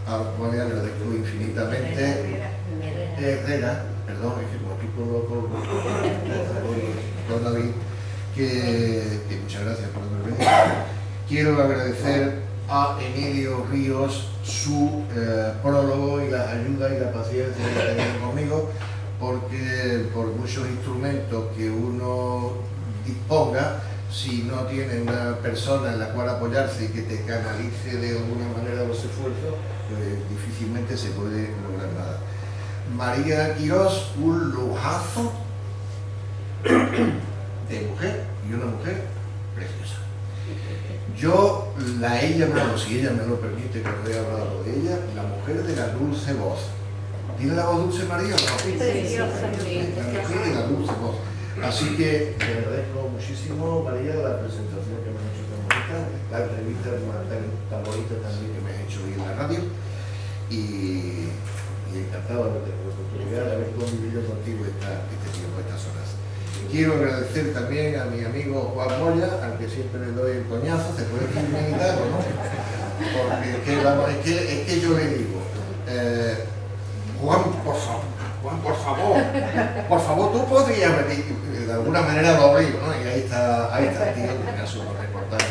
al cual le agradezco infinitamente. Herrera, perdón, es que como estoy con David, que muchas gracias por haberme venido. Quiero agradecer a Emilio Ríos su prólogo y la ayuda y la paciencia que ha tenido conmigo, porque por muchos instrumentos que uno disponga, si no tiene una persona en la cual apoyarse y que te canalice de alguna manera los esfuerzos, pues difícilmente se puede lograr nada. María Quirós, un lujazo de mujer, y una mujer preciosa. Yo la he llamado, si ella me lo permite, que no he hablado de ella, la mujer de la dulce voz. ¿Tiene la voz dulce María o no? Sí, la mujer de la dulce voz. Así que te agradezco muchísimo, María, la presentación que me has hecho tan bonita, la entrevista tan bonita también que me has hecho hoy en la radio, y encantado de tener la oportunidad de haber convivido contigo este tiempo, estas horas. Quiero agradecer también a mi amigo Juan Moya, al que siempre le doy el coñazo, se puede decir militar o no, porque es que yo le digo, Juan, por favor, tú podrías venir, de alguna manera lo obligo, ¿no? Y ahí está el tío que me ha sido reportaje.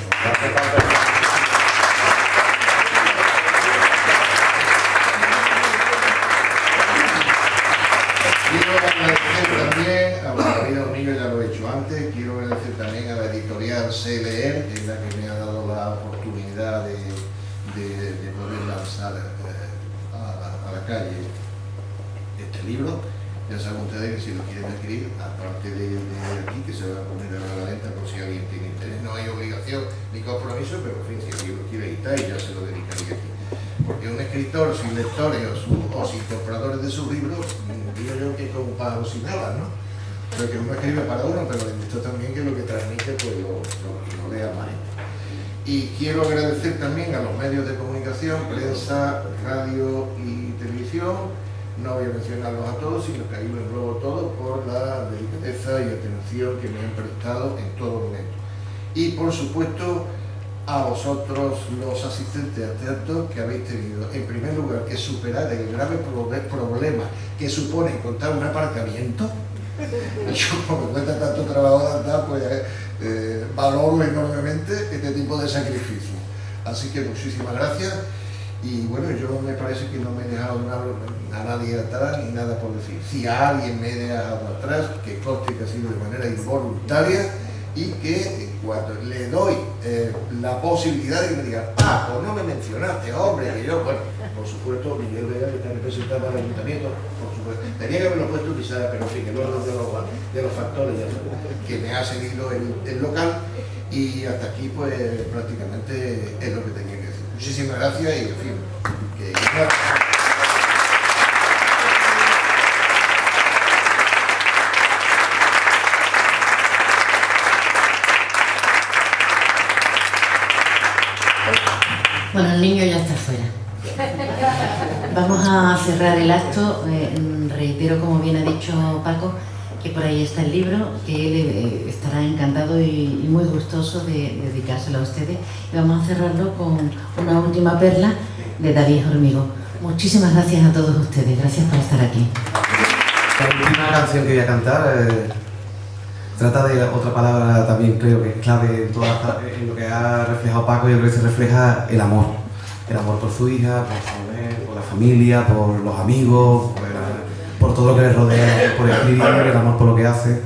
Quiero agradecer también, a María Domingo, ya lo he hecho antes, quiero agradecer también a la editorial CLR, que es la que me ha dado la oportunidad de poder lanzar a la calle este libro. Ya saben ustedes que si lo quieren adquirir, aparte de aquí, que se va a poner a la venta por si alguien tiene interés, no hay obligación ni compromiso, pero en fin, si el libro quiere editar, y ya se lo dedicaría aquí. Porque un escritor sin lectores o sin compradores de sus libros, digo yo que es como un pájaro sin alas, ¿no? Porque uno escribe para uno, pero le gusta también que lo que transmite pues lo lea más gente. Y quiero agradecer también a los medios de comunicación, prensa, radio y televisión. No voy a mencionarlos a todos, sino que ahí los englobo todos por la delicadeza y atención que me han prestado en todo momento. Y por supuesto a vosotros, los asistentes a teatro, que habéis tenido en primer lugar que superar el grave problema que supone encontrar un aparcamiento. Yo, como me cuesta tanto trabajo de andar, pues valoro enormemente este tipo de sacrificio. Así que muchísimas gracias. Y bueno, yo me parece que no me he dejado a nadie atrás ni nada por decir. Si a alguien me he dejado atrás, que conste que ha sido de manera involuntaria, y que cuando le doy la posibilidad de que me digan, pues no me mencionaste, hombre, que yo, bueno, por supuesto, Miguel Vega, que está representado al ayuntamiento, por supuesto, tenía que haberlo puesto quizás, pero en fin, el orden de los factores ya sabes, que me ha seguido el local, y hasta aquí pues prácticamente es lo que tenía que decir. Muchísimas gracias y en fin, que Bueno, el niño ya está fuera. Vamos a cerrar el acto. Reitero, como bien ha dicho Paco, que por ahí está el libro, que él estará encantado y muy gustoso de dedicárselo a ustedes. Y vamos a cerrarlo con una última perla de David Hormigo. Muchísimas gracias a todos ustedes. Gracias por estar aquí. La última canción que voy a cantar trata de otra palabra también, creo que es clave en lo que ha reflejado Paco. Yo creo que se refleja el amor. El amor por su hija, por Salomé, por la familia, por los amigos, por todo lo que le rodea, por escribir, el amor por lo que hace.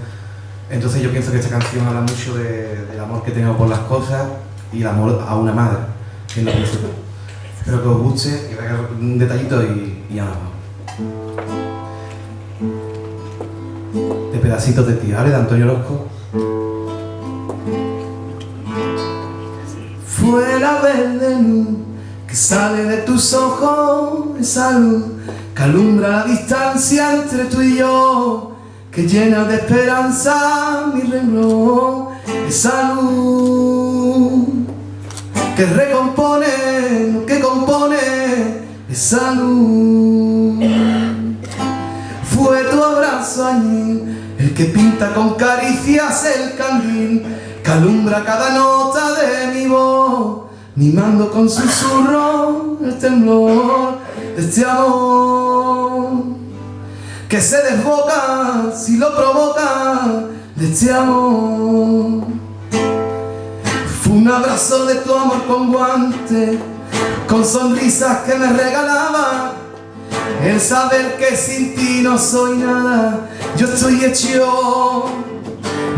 Entonces yo pienso que esta canción habla mucho del amor que tengo por las cosas y el amor a una madre, que es lo principal. Espero que os guste, que veáis un detallito y ya nos vamos. De pedacitos de ti, ¿vale? De Antonio Orozco. Fue la verde luz que sale de tus ojos, esa luz que alumbra la distancia entre tú y yo, que llena de esperanza mi renglón, esa luz que recompone lo que compone, esa luz. Fue tu abrazo añil, el que pinta con caricias el candil, que alumbra cada nota de mi voz, mimando con susurro el temblor, de este amor que se desboca si lo provoca, de este amor. Fue un abrazo de tu amor con guante, con sonrisas que me regalaba, el saber que sin ti no soy nada. Yo estoy hecho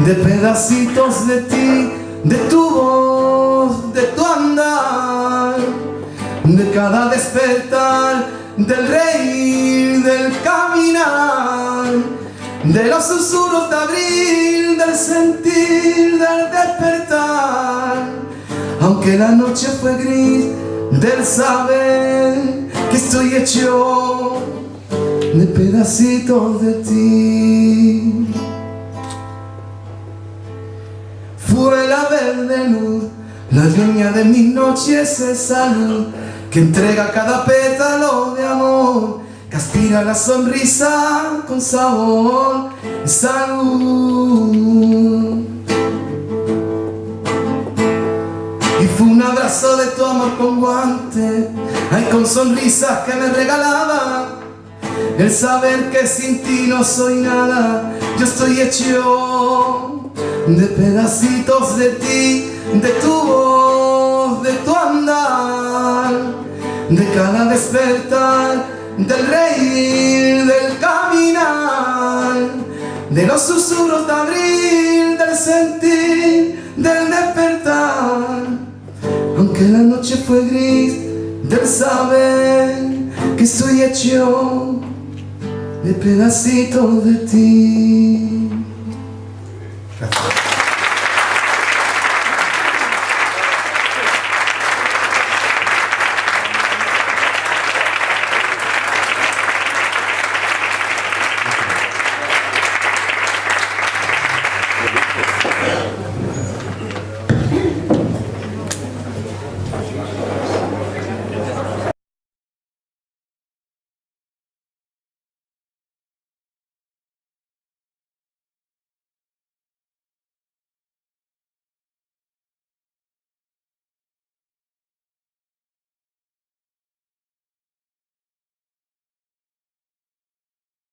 de pedacitos de ti, de tu voz, de tu andar, de cada despertar, del reír, del caminar, de los susurros de abril, del sentir, del despertar. Aunque la noche fue gris, del saber que estoy hecho de pedacitos de ti. Fue la verde luz, la dueña de mis noches, esa luz que entrega cada pétalo de amor, que aspira la sonrisa con sabor y salud. Y fue un abrazo de tu amor con guante, ay, con sonrisas que me regalaba, el saber que sin ti no soy nada. Yo estoy hecho de pedacitos de ti, de tu voz, de tu andar, de cada despertar, del reír, del caminar, de los susurros de abril, del sentir, del despertar. Aunque la noche fue gris, del saber que estoy hecho de pedacitos de ti. Gracias.